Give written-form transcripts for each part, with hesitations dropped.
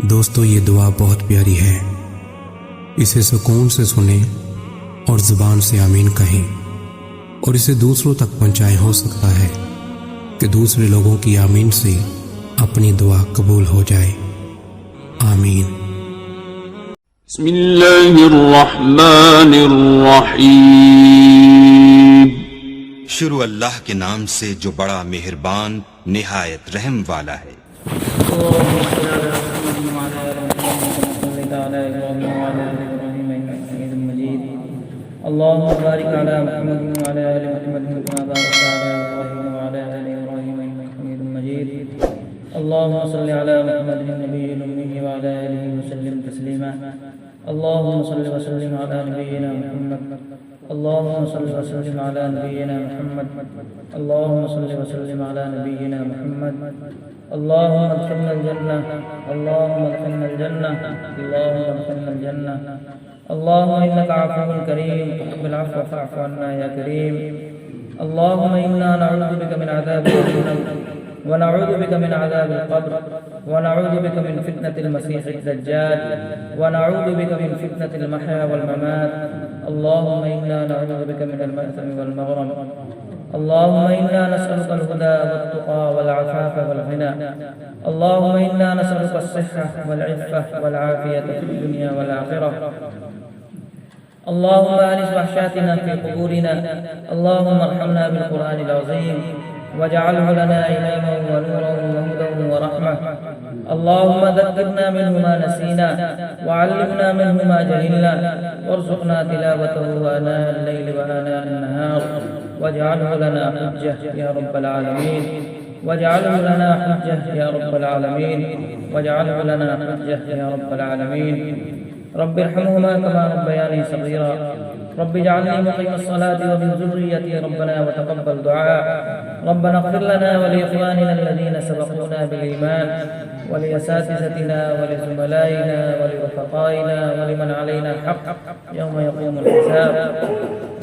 دوستو یہ دعا بہت پیاری ہے، اسے سکون سے سنیں اور زبان سے آمین کہیں اور اسے دوسروں تک پہنچائیں۔ ہو سکتا ہے کہ دوسرے لوگوں کی آمین سے اپنی دعا قبول ہو جائے۔ آمین۔ بسم اللہ الرحمن الرحیم۔ شروع اللہ کے نام سے جو بڑا مہربان نہایت رحم والا ہے۔ اللهم بارك على محمد وعلى آل محمد كما باركت على إبراهيم وعلى آل إبراهيم إنك حميد مجيد اللهم صل على محمد النبي الأمي وعلى آله وسلم تسليما اللهم صل وسلم على نبينا محمد اللهم صل وسلم على نبينا محمد اللهم صل وسلم على نبينا محمد اللهم ادخلنا الجنة اللهم ادخلنا الجنة اللهم ادخلنا الجنة اللهم إنك عفو كريم تحب العفو فاعف عنا يا كريم اللهم إنا نعوذ بك من عذاب جهنم ونعوذ بك من عذاب القبر ونعوذ بك من فتنة المسيح الدجال ونعوذ بك من فتنة المحيا والممات اللهم إنا نعوذ بك من المأثم والمغرم اللهم إنا نسألك الهدى والتقى والعفاف والغنى اللهم إنا نسألك الصحة والعفة والعافية في الدنيا والآخرة اللهم آنس وحشاتنا في قبورنا اللهم ارحمنا بالقرآن العظيم واجعله لنا إماما ونورا وهدى ورحمة اللهم ذكرنا منه ما نسينا وعلمنا منه ما جهلنا وارزقنا تلاوته آناء الليل وآناء النهار واجعله لنا حجة يا رب العالمين واجعله لنا حجة يا رب العالمين واجعله لنا حجة يا رب العالمين رب ارحمهما كما ربياني صغيرا رب اجعلني مقيم الصلاة ومن ذريتي ربنا وتقبل دعاء ربنا اغفر لنا ولإخواننا الذين سبقونا بالإيمان ولأساتذتنا ولزملائنا ولرفقائنا ولمن علينا حق يوم يقوم الحساب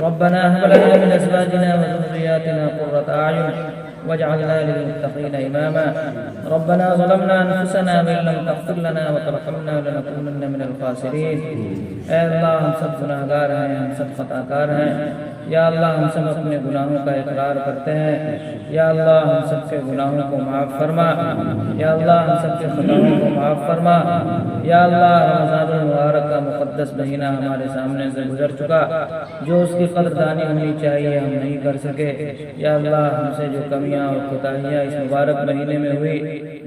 ربنا هب لنا من أزواجنا وذرياتنا قرة أعين واجعلنا للمتقين إماما ربنا ظلمنا أنفسنا وإن لم تغفر لنا وترحمنا لنكونن من الخاسرين اے اللہ ہم سب گناہگار ہیں، ہم سب خطا کار ہیں، یا اللہ ہم سب اپنے گناہوں کا اقرار کرتے ہیں، یا اللہ ہم سب کے گناہوں کو معاف فرما، یا اللہ ہم سب کے خطاؤں کو معاف فرما، یا اللہ رمضان المبارک کا مقدس مہینہ ہمارے سامنے سے گزر چکا، جو اس کی قدردانی ہونی چاہیے ہم نہیں کر سکے، یا اللہ ہم سے جو کمیاں اور کوتاہیاں اس مبارک مہینے میں ہوئی،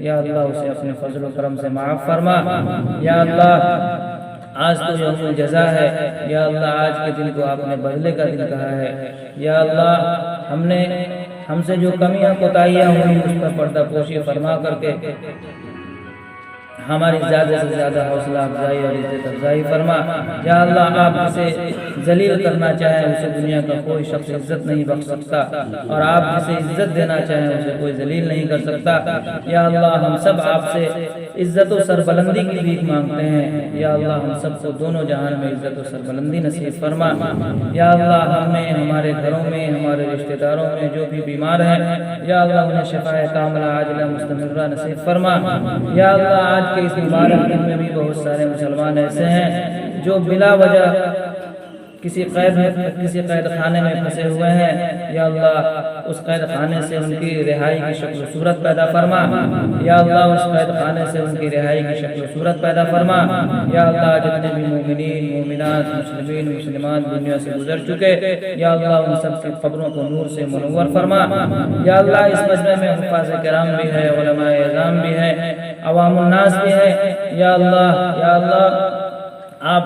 یا اللہ اسے اپنے فضل و کرم سے معاف فرما، یا اللہ آج تو یوم الجزا ہے، یا اللہ آج کے دن کو آپ نے بدلے کا دن کہا ہے، یا اللہ ہم سے جو کمیاں کوتاہیاں ہوئی اس پر پردہ پوشی فرما کر کے ہماری زیادہ سے زیادہ حوصلہ افزائی اور عزت افزائی فرما، یا اللہ آپ جسے ذلیل کرنا چاہیں اسے دنیا کا کوئی شخص عزت نہیں بخش سکتا، اور آپ جسے عزت دینا چاہیں اسے کوئی ذلیل نہیں کر سکتا، یا اللہ ہم سب آپ سے عزت و سربلندی کی بھیک مانگتے ہیں، یا اللہ ہم سب کو دونوں جہان میں عزت و سربلندی نصیب فرما، یا اللہ ہمیں ہمارے گھروں میں ہمارے رشتہ داروں میں جو بھی بیمار ہیں یا اللہ انہیں شفاء کاملہ عاجلہ مستمرہ نصیب فرما، یا اللہ آج کے اس مبارک دن میں بھی بہت سارے مسلمان ایسے ہیں جو بلا وجہ کسی قید خانے میں پھنسے ہوئے ہیں، یا اللہ اس قید خانے سے ان کی رہائی کی شکل و صورت پیدا فرما، یا اللہ اس قید خانے سے ان کی رہائی کی شکل و صورت پیدا فرما، یا اللہ جتنے بھی مومنین مومنات مسلمین مسلمان دنیا سے گزر چکے یا اللہ ان سب کی قبروں کو نور سے منور فرما، یا اللہ اس مجمع میں حفاظ کرام بھی ہے، علماء اعظام بھی ہے، عوام الناس بھی ہے، یا اللہ آپ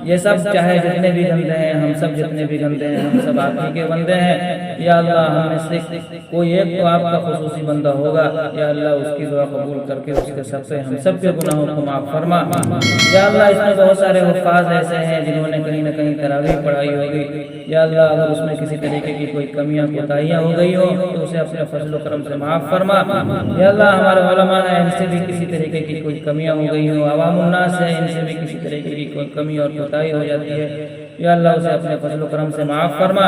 یہ سب چاہے جتنے بھی گندے ہیں ہم سب جتنے بھی گندے ہیں ہم سب آپ ہی کے بندے ہیں، یا اللہ ہم میں سے کوئی ایک تو آپ کا خصوصی بندہ ہوگا، یا اللہ اس کی دعا قبول کر کے اس کے سب سے ہم سب کے گناہوں کو معاف فرما، یا اللہ اس میں بہت سارے حفاظ ایسے ہیں جنہوں نے کہیں نہ کہیں تراویح پڑھائی ہوگی، یا اللہ اگر اس میں کسی طریقے کی کوئی کمیاں کوتاہیاں ہو گئی ہو تو اسے اپنے فضل و کرم سے معاف فرما، یا اللہ ہمارے علماء ہیں ان سے بھی کسی طریقے کی کوئی کمیاں ہو گئی ہوں، عوام الناس ہے ان سے بھی کسی طریقے کی کوئی کمی اور کوتاہی ہو جاتی ہے، یا اللہ اسے اپنے فضل و کرم سے معاف فرما،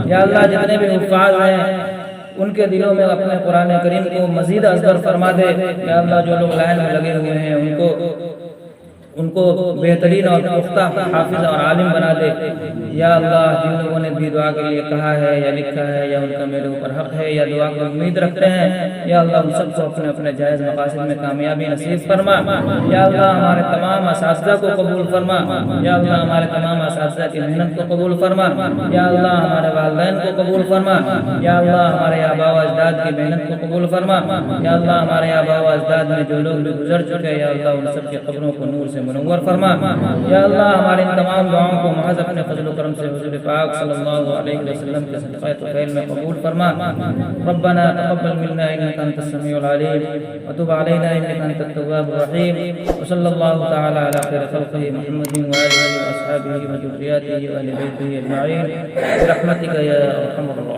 یا اللہ جتنے بھی حفاظ ہیں ان کے دلوں میں اپنے قرآن کریم کو مزید اثر فرما دے. یا اللہ جو لوگ لائن میں لگے ہوئے ہیں ان کو بہترین اور پختہ حافظ اور عالم بنا دے. یا اللہ جن لوگوں نے بھی دعا کے لیے کہا ہے یا لکھا ہے یا ان کا میرے اوپر حق ہے یا دعا کی امید رکھتے ہیں، یا اللہ ان سب کو اپنے اپنے جائز مقاصد میں کامیابی نصیب فرما. یا اللہ ہمارے تمام اساتذہ کو قبول فرما. یا اللہ ہمارے تمام اساتذہ کی محنت کو قبول فرما. یا اللہ ہمارے والدین کو قبول فرما. یا اللہ ہمارے آباء و اجداد کی محنت کو قبول فرما. یا اللہ ہمارے آباء و اجداد میں جو لوگ بھی گزر چکے، یا اللہ ان سب کی قبروں کو نور سے منور فرما. یا اللہ ہماری ان تمام دعاؤں کو محض اپنے فضل و کرم سے حضور پاک صلی اللہ علیہ وسلم کے صدقہ طفیل میں قبول فرما. ربنا تقبل منا انك انت السميع العليم وتب علينا انك انت التواب الرحيم. وصلى الله تعالى على خير خلقه محمد وآله وأصحابه وذرياته وآل بيته أجمعين برحمتك يا أرحم الراحمين.